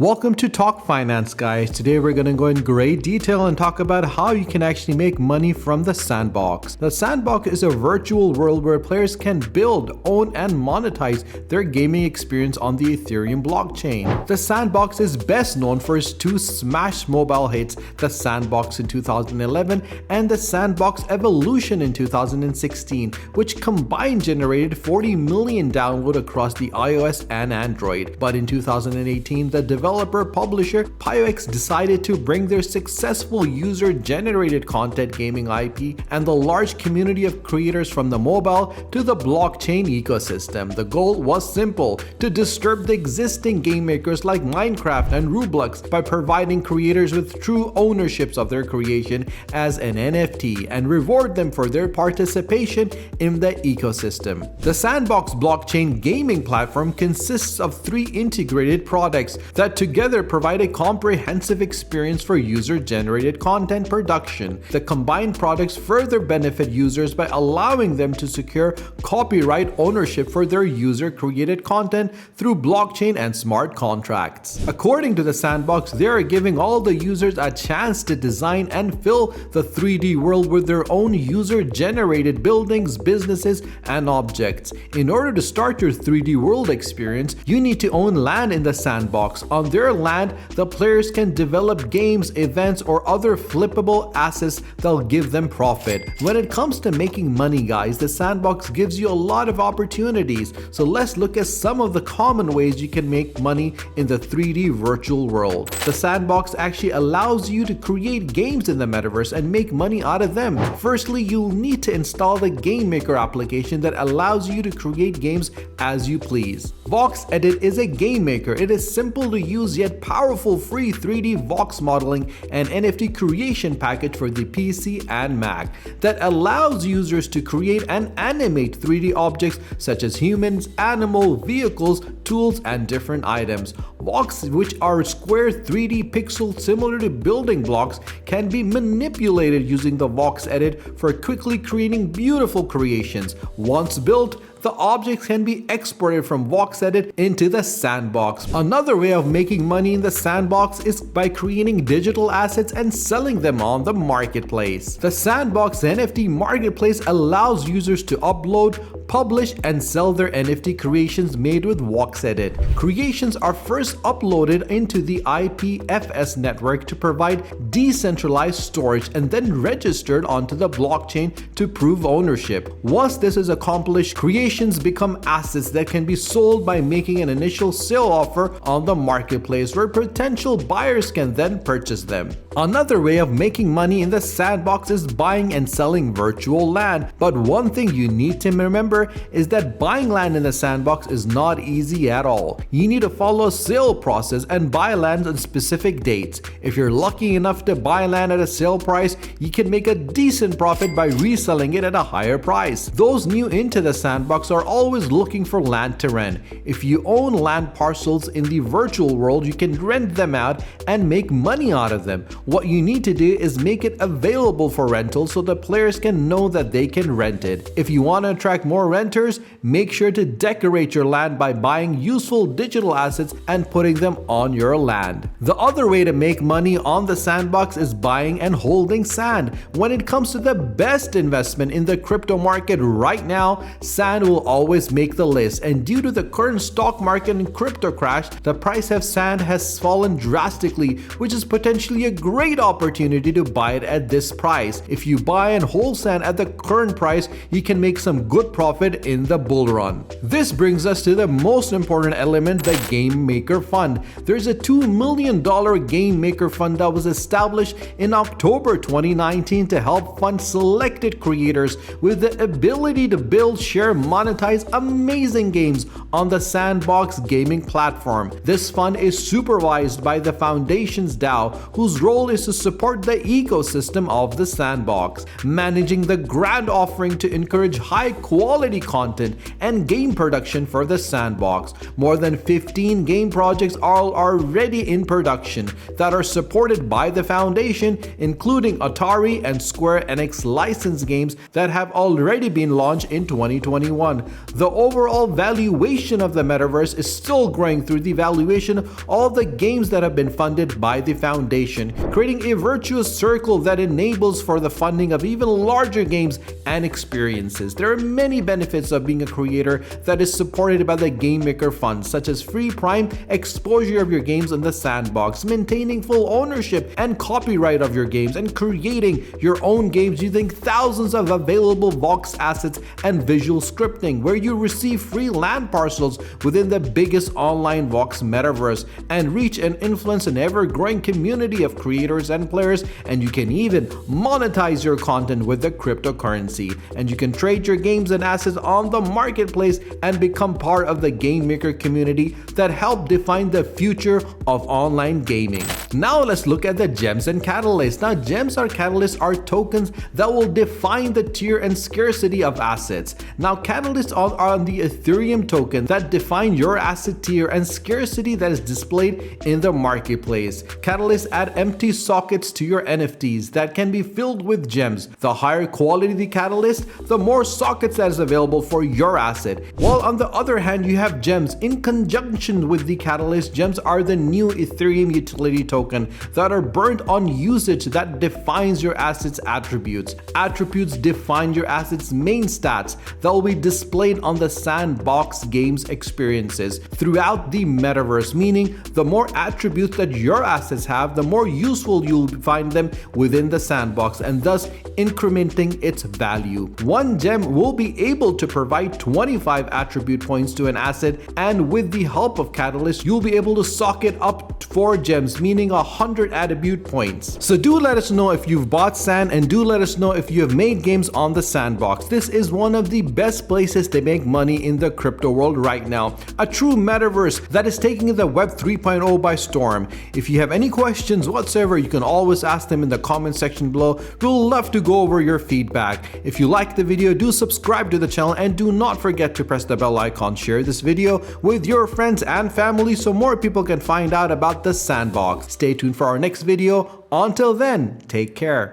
Welcome to Talk Finance, guys. Today we're going to go in great detail and talk about how you can actually make money from the Sandbox. The Sandbox is a virtual world where players can build, own, and monetize their gaming experience on the Ethereum blockchain. The Sandbox is best known for its two smash mobile hits, the Sandbox in 2011 and the Sandbox Evolution in 2016, which combined generated 40 million downloads across the iOS and Android. But in 2018, the developer publisher PioX decided to bring their successful user-generated content gaming IP and the large community of creators from the mobile to the blockchain ecosystem. The goal was simple: to disturb the existing game makers like Minecraft and Roblox by providing creators with true ownerships of their creation as an NFT and reward them for their participation in the ecosystem. The Sandbox blockchain gaming platform consists of three integrated products that together provide a comprehensive experience for user-generated content production. The combined products further benefit users by allowing them to secure copyright ownership for their user-created content through blockchain and smart contracts. According to the Sandbox, they are giving all the users a chance to design and fill the 3D world with their own user-generated buildings, businesses, and objects. In order to start your 3D world experience, you need to own land in the Sandbox. On their land, the players can develop games, events, or other flippable assets that'll give them profit. When it comes to making money, guys, the Sandbox gives you a lot of opportunities. So let's look at some of the common ways you can make money in the 3D virtual world. The Sandbox actually allows you to create games in the metaverse and make money out of them. Firstly, you'll need to install the Gamemaker application that allows you to create games as you please. Vox Edit is a game maker. It is simple to use yet powerful free 3D Vox modeling and NFT creation package for the PC and Mac that allows users to create and animate 3D objects such as humans, animal, vehicles, tools, and different items. Vox, which are square 3D pixels similar to building blocks, can be manipulated using the Vox Edit for quickly creating beautiful creations. Once built, the objects can be exported from Vox Edit into the Sandbox. Another way of making money in the Sandbox is by creating digital assets and selling them on the marketplace. The Sandbox NFT Marketplace allows users to upload, publish, and sell their NFT creations made with Vox Edit. Creations are first uploaded into the IPFS network to provide decentralized storage and then registered onto the blockchain to prove ownership. Once this is accomplished, creations become assets that can be sold by making an initial sale offer on the marketplace where potential buyers can then purchase them. Another way of making money in the Sandbox is buying and selling virtual land. But one thing you need to remember is that buying land in the Sandbox is not easy at all. You need to follow a sale process and buy land on specific dates. If you're lucky enough to buy land at a sale price, you can make a decent profit by reselling it at a higher price. Those new into the Sandbox are always looking for land to rent. If you own land parcels in the virtual world, you can rent them out and make money out of them. What you need to do is make it available for rental so the players can know that they can rent it. If you want to attract more renters, make sure to decorate your land by buying useful digital assets and putting them on your land. The other way to make money on the Sandbox is buying and holding sand. When it comes to the best investment in the crypto market right now, sand will always make the list, and due to the current stock market and crypto crash, the price of sand has fallen drastically, which is potentially a great opportunity to buy it at this price. If you buy and hold sand at the current price, you can make some good profit in the bull run. This brings us to the most important element, the Gamemaker Fund. There's a $2 million Gamemaker Fund that was established in October 2019 to help fund selected creators with the ability to build, share, monetize amazing games on the Sandbox gaming platform. This fund is supervised by the Foundation's DAO, whose role role is to support the ecosystem of the Sandbox, managing the grand offering to encourage high-quality content and game production for the Sandbox. More than 15 game projects are already in production that are supported by the Foundation, including Atari and Square Enix licensed games that have already been launched in 2021. The overall valuation of the metaverse is still growing through the valuation of all the games that have been funded by the Foundation, creating a virtuous circle that enables for the funding of even larger games and experiences. There are many benefits of being a creator that is supported by the Gamemaker Funds, such as free prime exposure of your games in the Sandbox, maintaining full ownership and copyright of your games, and creating your own games using thousands of available Vox assets and visual scripting, where you receive free land parcels within the biggest online Vox metaverse and reach and influence an ever-growing community of creators and players. And you can even monetize your content with the cryptocurrency, and you can trade your games and assets on the marketplace and become part of the game maker community that help define the future of online gaming. Now let's look at the gems and catalysts. Now, gems or catalysts are tokens that will define the tier and scarcity of assets. Now, catalysts are on the Ethereum token that define your asset tier and scarcity that is displayed in the marketplace. Catalysts add empty sockets to your NFTs that can be filled with gems. The higher quality the catalyst, the more sockets that is available for your asset. While on the other hand, you have gems in conjunction with the catalyst. Gems are the new Ethereum utility token that are burnt on usage that defines your asset's attributes. Attributes define your asset's main stats that will be displayed on the Sandbox games experiences throughout the metaverse, meaning the more attributes that your assets have, the more useful you'll find them within the Sandbox, and thus incrementing its value. One gem will be able to provide 25 attribute points to an asset, and with the help of Catalyst, you'll be able to socket up 4 gems, meaning 100 attribute points. So do let us know if you've bought Sand, and do let us know if you have made games on the Sandbox. This is one of the best places to make money in the crypto world right now. A true metaverse that is taking the Web 3.0 by storm. If you have any questions whatsoever, you can always ask them in the comment section below. We'll love to go over your feedback. If you like the video, do subscribe to the channel, and do not forget to press the bell icon. Share this video with your friends and family so more people can find out about the Sandbox. Stay tuned for our next video. Until then, take care.